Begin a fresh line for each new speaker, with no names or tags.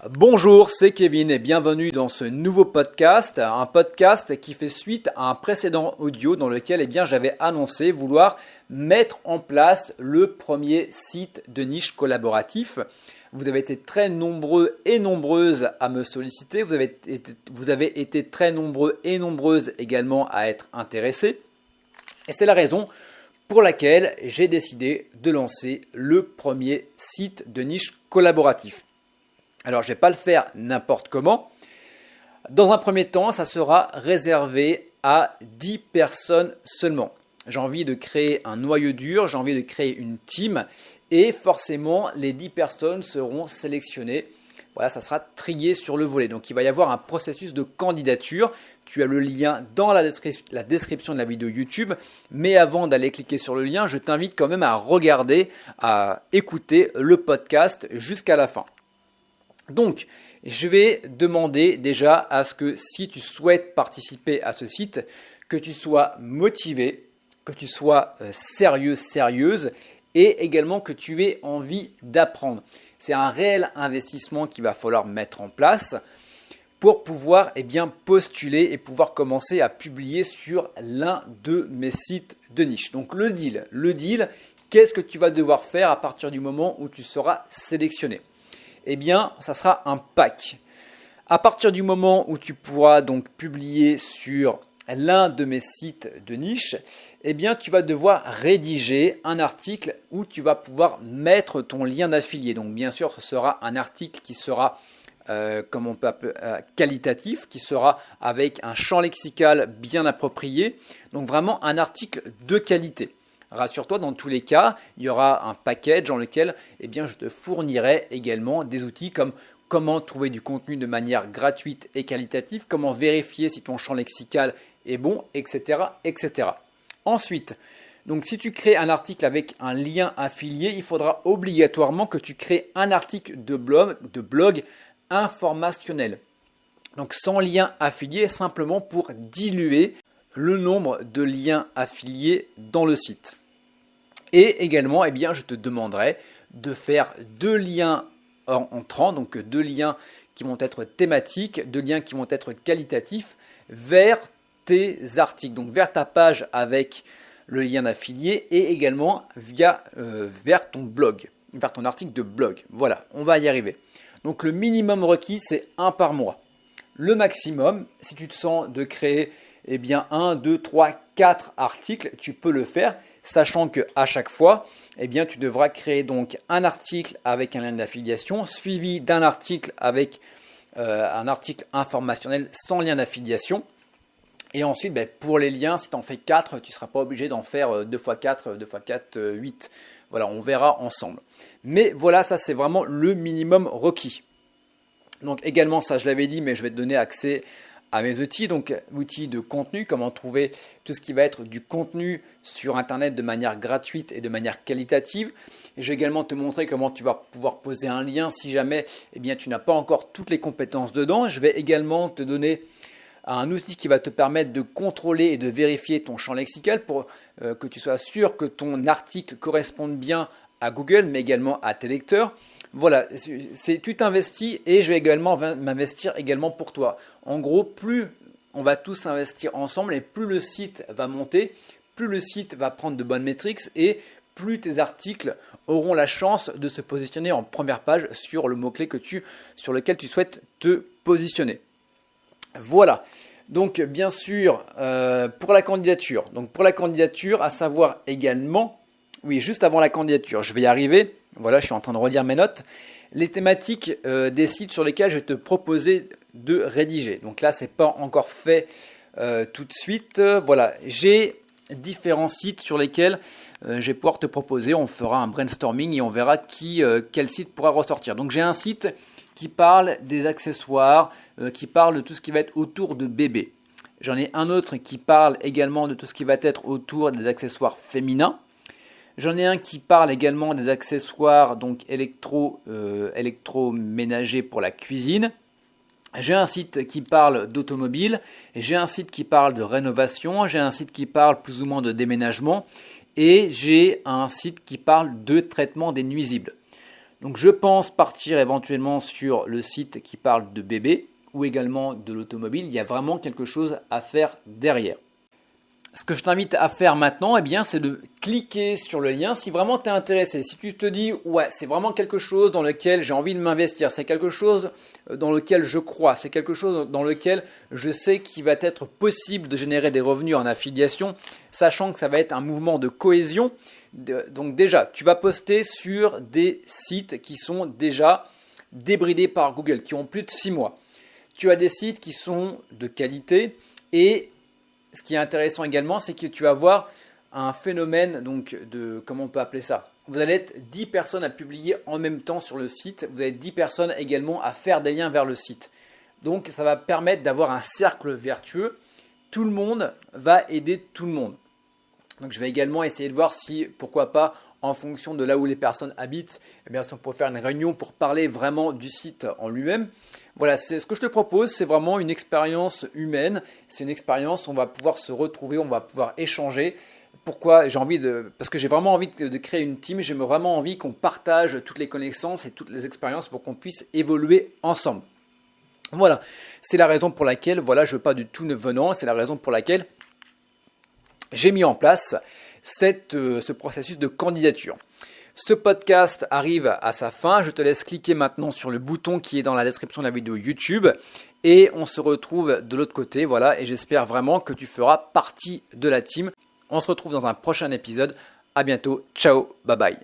Bonjour, c'est Kevin et bienvenue dans ce nouveau podcast, un podcast qui fait suite à un précédent audio dans lequel j'avais annoncé vouloir mettre en place le premier site de niche collaboratif. Vous avez été très nombreux et nombreuses à me solliciter, vous avez été très nombreux et nombreuses également à être intéressés et c'est la raison pour laquelle j'ai décidé de lancer le premier site de niche collaboratif. Alors, je ne vais pas le faire n'importe comment. Dans un premier temps, ça sera réservé à 10 personnes seulement. J'ai envie de créer un noyau dur, j'ai envie de créer une team et forcément, les 10 personnes seront sélectionnées. Voilà, ça sera trié sur le volet. Donc, il va y avoir un processus de candidature. Tu as le lien dans la description de la vidéo YouTube. Mais avant d'aller cliquer sur le lien, je t'invite quand même à regarder, à écouter le podcast jusqu'à la fin. Donc, je vais demander déjà à ce que si tu souhaites participer à ce site, que tu sois motivé, que tu sois sérieux, sérieuse et également que tu aies envie d'apprendre. C'est un réel investissement qu'il va falloir mettre en place pour pouvoir postuler et pouvoir commencer à publier sur l'un de mes sites de niche. Donc le deal, qu'est-ce que tu vas devoir faire à partir du moment où tu seras sélectionné ? Ça sera un pack. À partir du moment où tu pourras donc publier sur l'un de mes sites de niche, tu vas devoir rédiger un article où tu vas pouvoir mettre ton lien d'affilié. Donc bien sûr, ce sera un article qui sera qualitatif, qui sera avec un champ lexical bien approprié. Donc vraiment un article de qualité. Rassure-toi, dans tous les cas, il y aura un package dans lequel je te fournirai également des outils comme comment trouver du contenu de manière gratuite et qualitative, comment vérifier si ton champ lexical est bon, etc. etc. Ensuite, donc si tu crées un article avec un lien affilié, il faudra obligatoirement que tu crées un article de blog informationnel. Donc sans lien affilié, simplement pour diluer le nombre de liens affiliés dans le site. Et également, je te demanderai de faire 2 liens entrants, donc 2 liens qui vont être thématiques, 2 liens qui vont être qualitatifs vers tes articles, donc vers ta page avec le lien d'affilié et également vers ton blog, vers ton article de blog. Voilà, on va y arriver. Donc le minimum requis, c'est 1 par mois. Le maximum, si tu te sens de créer 1, 2, 3, 4 articles, tu peux le faire, sachant qu'à chaque fois, tu devras créer donc un article avec un lien d'affiliation, suivi d'un article avec un article informationnel sans lien d'affiliation. Et ensuite, pour les liens, si tu en fais 4, tu ne seras pas obligé d'en faire 2 x 4, 2 x 4, 8. Voilà, on verra ensemble. Mais voilà, ça c'est vraiment le minimum requis. Donc également, ça je l'avais dit, mais je vais te donner accès à mes outils, donc outils de contenu, comment trouver tout ce qui va être du contenu sur Internet de manière gratuite et de manière qualitative. Et je vais également te montrer comment tu vas pouvoir poser un lien si jamais tu n'as pas encore toutes les compétences dedans. Je vais également te donner un outil qui va te permettre de contrôler et de vérifier ton champ lexical pour que tu sois sûr que ton article corresponde bien à Google, mais également à tes lecteurs. Voilà, tu t'investis et je vais également m'investir également pour toi. En gros, plus on va tous investir ensemble et plus le site va monter, plus le site va prendre de bonnes métriques et plus tes articles auront la chance de se positionner en première page sur le mot-clé sur lequel tu souhaites te positionner. Voilà, donc bien sûr, pour la candidature. Donc pour la candidature, à savoir également, oui, juste avant la candidature, je vais y arriver. Voilà, je suis en train de relire mes notes. Les thématiques des sites sur lesquels je vais te proposer de rédiger. Donc là, ce n'est pas encore fait tout de suite. Voilà, j'ai différents sites sur lesquels je vais pouvoir te proposer. On fera un brainstorming et on verra quel site pourra ressortir. Donc j'ai un site qui parle des accessoires, qui parle de tout ce qui va être autour de bébés. J'en ai un autre qui parle également de tout ce qui va être autour des accessoires féminins. J'en ai un qui parle également des accessoires donc électroménagers pour la cuisine. J'ai un site qui parle d'automobile, j'ai un site qui parle de rénovation, j'ai un site qui parle plus ou moins de déménagement et j'ai un site qui parle de traitement des nuisibles. Donc je pense partir éventuellement sur le site qui parle de bébé ou également de l'automobile. Il y a vraiment quelque chose à faire derrière. Ce que je t'invite à faire maintenant, c'est de cliquer sur le lien si vraiment tu es intéressé. Si tu te dis, ouais, c'est vraiment quelque chose dans lequel j'ai envie de m'investir, c'est quelque chose dans lequel je crois, c'est quelque chose dans lequel je sais qu'il va être possible de générer des revenus en affiliation, sachant que ça va être un mouvement de cohésion. Donc déjà, tu vas poster sur des sites qui sont déjà débridés par Google, qui ont plus de 6 mois. Tu as des sites qui sont de qualité et ce qui est intéressant également, c'est que tu vas voir un phénomène donc de, comment on peut appeler ça ? Vous allez être 10 personnes à publier en même temps sur le site. Vous avez 10 personnes également à faire des liens vers le site. Donc ça va permettre d'avoir un cercle vertueux. Tout le monde va aider tout le monde. Donc je vais également essayer de voir si, pourquoi pas, en fonction de là où les personnes habitent, si on peut faire une réunion pour parler vraiment du site en lui-même. Voilà, c'est ce que je te propose, c'est vraiment une expérience humaine, c'est une expérience où on va pouvoir se retrouver, on va pouvoir échanger. Pourquoi ? Parce que j'ai vraiment envie de créer une team, j'ai vraiment envie qu'on partage toutes les connaissances et toutes les expériences pour qu'on puisse évoluer ensemble. Voilà, c'est la raison pour laquelle, je ne veux pas du tout venant, c'est la raison pour laquelle j'ai mis en place ce processus de candidature. Ce podcast arrive à sa fin. Je te laisse cliquer maintenant sur le bouton qui est dans la description de la vidéo YouTube et on se retrouve de l'autre côté. Voilà, et j'espère vraiment que tu feras partie de la team. On se retrouve dans un prochain épisode. À bientôt. Ciao. Bye bye.